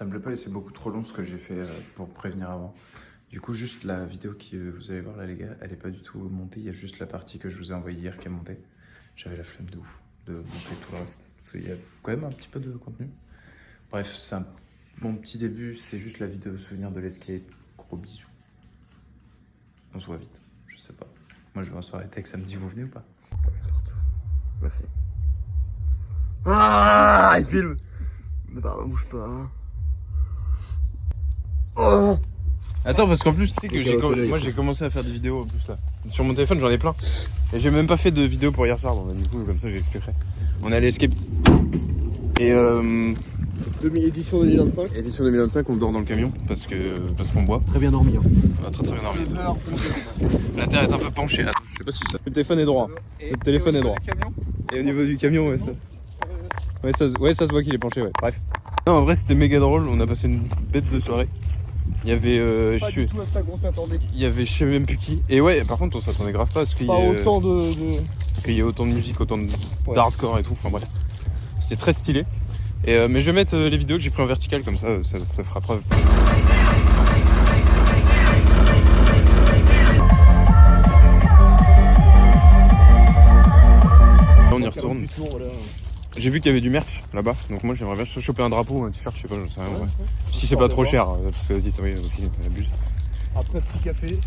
Ça me plaît pas et c'est beaucoup trop long ce que j'ai fait pour prévenir avant. Du coup, juste la vidéo que vous allez voir là, les gars, elle est pas du tout montée. Il y a juste la partie que je vous ai envoyée hier qui est montée. J'avais la flemme de ouf de monter tout le reste. Parce qu'il y a quand même un petit peu de contenu. Bref, c'est mon petit début. C'est juste la vidéo souvenir de l'escape. Gros bisous. On se voit vite. Je sais pas. Moi, je vais en soirée tech samedi. Vous venez ou pas? Merci. Ah, il filme. Mais pardon, bouge pas. Oh. Attends, parce qu'en plus, tu sais que moi j'ai commencé à faire des vidéos en plus là. Sur mon téléphone, j'en ai plein. Et j'ai même pas fait de vidéo pour hier soir, donc du coup, comme ça, j'expliquerai. On est allé escape. Et Édition 2025. édition 2025, on dort dans le camion parce qu'on boit. Très bien dormi. Hein. On va très bien dormi. La terre est un peu penchée. Attends, je sais pas si ça. Le téléphone est droit. Le téléphone est droit. Et au niveau du camion, ouais, ça se voit qu'il est penché, ouais. Bref. Non, en vrai, c'était méga drôle. On a passé une bête de soirée. Il y avait. Du tout à ça qu'on s'attendait. Il y avait je sais même plus qui. Et ouais, par contre, on s'attendait grave pas à ce qu'il y ait. Autant de. Qu'il y ait autant de musique, autant d'hardcore et tout. Enfin bref. C'était très stylé. Et, mais je vais mettre les vidéos que j'ai pris en vertical, comme ça fera preuve. Là, on y retourne. J'ai vu qu'il y avait du merch là-bas, donc moi j'aimerais bien choper un drapeau, un t-shirt, je sais pas, j'en sais rien. Ouais. Si c'est pas trop cher, parce que vas-y, ça va, aussi, abuse. Après, petit café.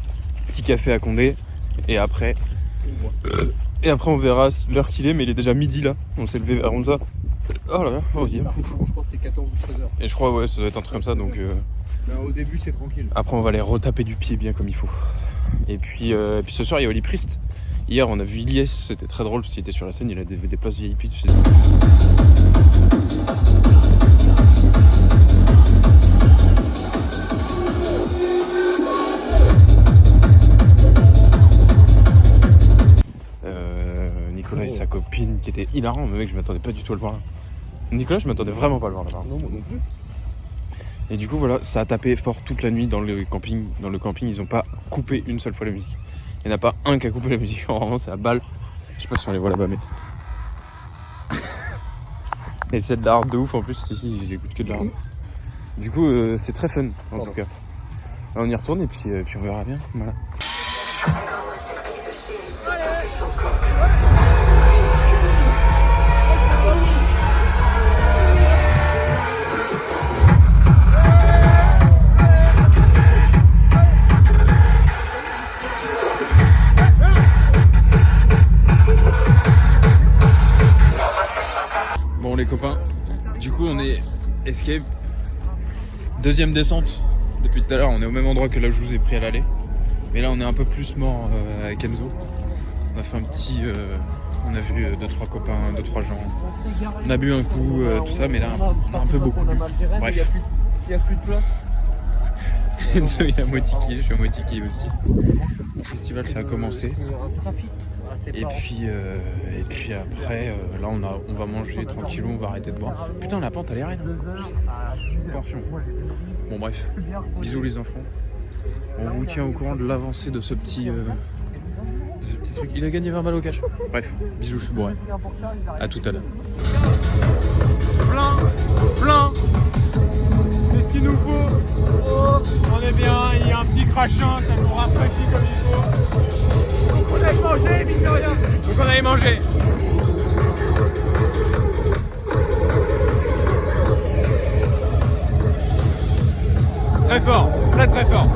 Petit café à Condé, et après. On verra l'heure qu'il est, mais il est déjà midi là. On s'est levé vers 11h. Oh là là, oh, je pense que c'est 14 ou 13h. Et je crois, ouais, ça doit être un truc comme ça, donc. Au début, c'est tranquille. Après, on va aller retaper du pied bien comme il faut. Et puis ce soir, il y a Oli Priest. Hier, on a vu Ilyes, c'était très drôle parce qu'il était sur la scène, il a des places VIP. Nicolas et sa copine qui était hilarant, mais mec, je m'attendais pas du tout à le voir là. Nicolas, je m'attendais vraiment pas à le voir là. Non, moi non plus. Et du coup, voilà, ça a tapé fort toute la nuit dans le camping. Dans le camping, ils ont pas coupé une seule fois la musique. Il n'y en a pas un qui a coupé la musique. Vraiment, c'est à balle. Je sais pas si on les voit là-bas, mais. Et c'est de l'art de ouf en plus. Ici, j'écoute que de l'art. Du coup, c'est très fun en tout cas. Là, on y retourne et puis on verra bien. Voilà. Bon les copains, du coup on est escape, deuxième descente depuis tout à l'heure, on est au même endroit que là où je vous ai pris à l'aller, mais là on est un peu plus mort avec Enzo. On a fait un petit, on a vu 2-3 copains, 2-3 gens, on a bu un coup, tout ça, mais là on a un peu beaucoup bu. Bref. Il n'y a plus de place. Enzo il est à moitié, je suis à moitié aussi. Le festival ça a commencé. Et puis après, là on va manger tranquillou, on va arrêter de boire. Putain, la pente elle est raide. Attention. Bon bref, bisous les enfants. On vous tient au courant de l'avancée de ce petit truc. Il a gagné 20 balles au cash. Bref, bisous, je suis bourré. A tout à l'heure. Plein. C'est ce qu'il nous faut. On est bien, il y a un petit crachin, ça nous rafraîchit comme il faut. Donc on aille manger, Victoria. Donc on aille manger. Très fort, très fort.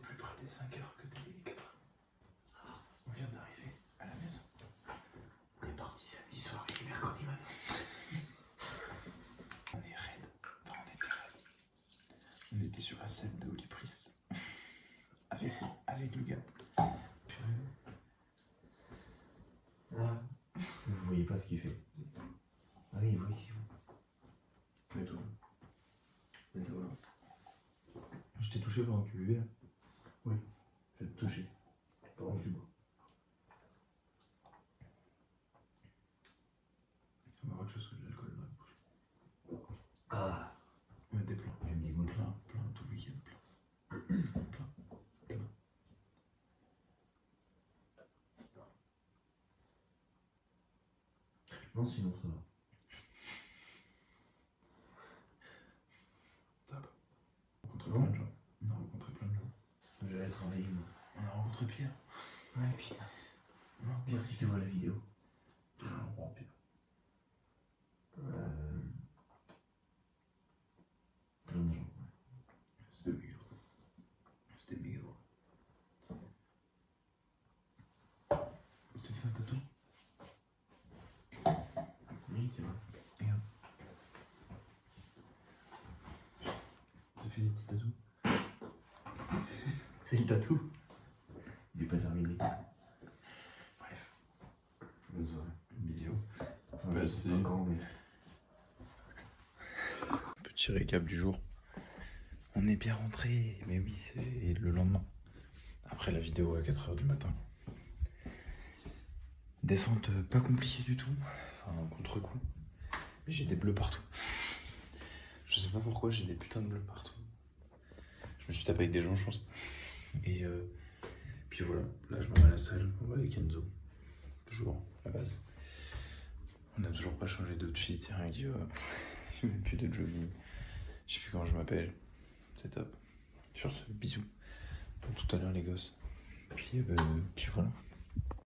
Plus près des 5h que des 4h. On vient d'arriver à la maison. On est parti samedi soir et mercredi matin. On est raide. Enfin, on était raide. On était sur la scène de Oli Priest. Avec le gars. Vous voyez pas ce qu'il fait. Ah oui, vous ici. Mais tout. Mais voilà. Je t'ai touché pendant que tu buvais là. Oui, je vais te toucher. Pendant que tu bois. Ça m'a autre chose que de l'alcool dans la bouche. Ah, ouais, t'es plein. Tu me dégoûtes plein, tout le week-end, plein. Non, sinon ça va. Ça va. Rencontrer plein de gens. On a rencontré plein de gens. J'allais travailler, moi. On a rencontré Pierre. Ouais, Pierre. Non, Pierre, si tu vois la vidéo. Tu vas en voir Pierre. Plein de gens, ouais. C'était méga drôle. C'était méga drôle. Tu t'es fait un tatou? Oui, c'est vrai. Regarde. Tu fait des petits tatous? C'est le tatou. Il est pas terminé. Bref. Bonne soirée. Bisous. Enfin, Bah, je sais pas quand, mais... Petit récap du jour. On est bien rentré, mais oui, c'est le lendemain. Après la vidéo à 4h du matin. Descente pas compliquée du tout. Enfin, contre-coup. Mais j'ai des bleus partout. Je sais pas pourquoi, j'ai des putains de bleus partout. Je me suis tapé avec des gens, je pense. Et puis voilà, là je me mets à la salle, on va avec Enzo. Toujours, la base. On n'a toujours pas changé d'outfit, y'a rien qui va. J'ai même plus de jogging. Je sais plus comment je m'appelle. C'est top. Sur ce, bisous. Pour tout à l'heure les gosses. Puis voilà.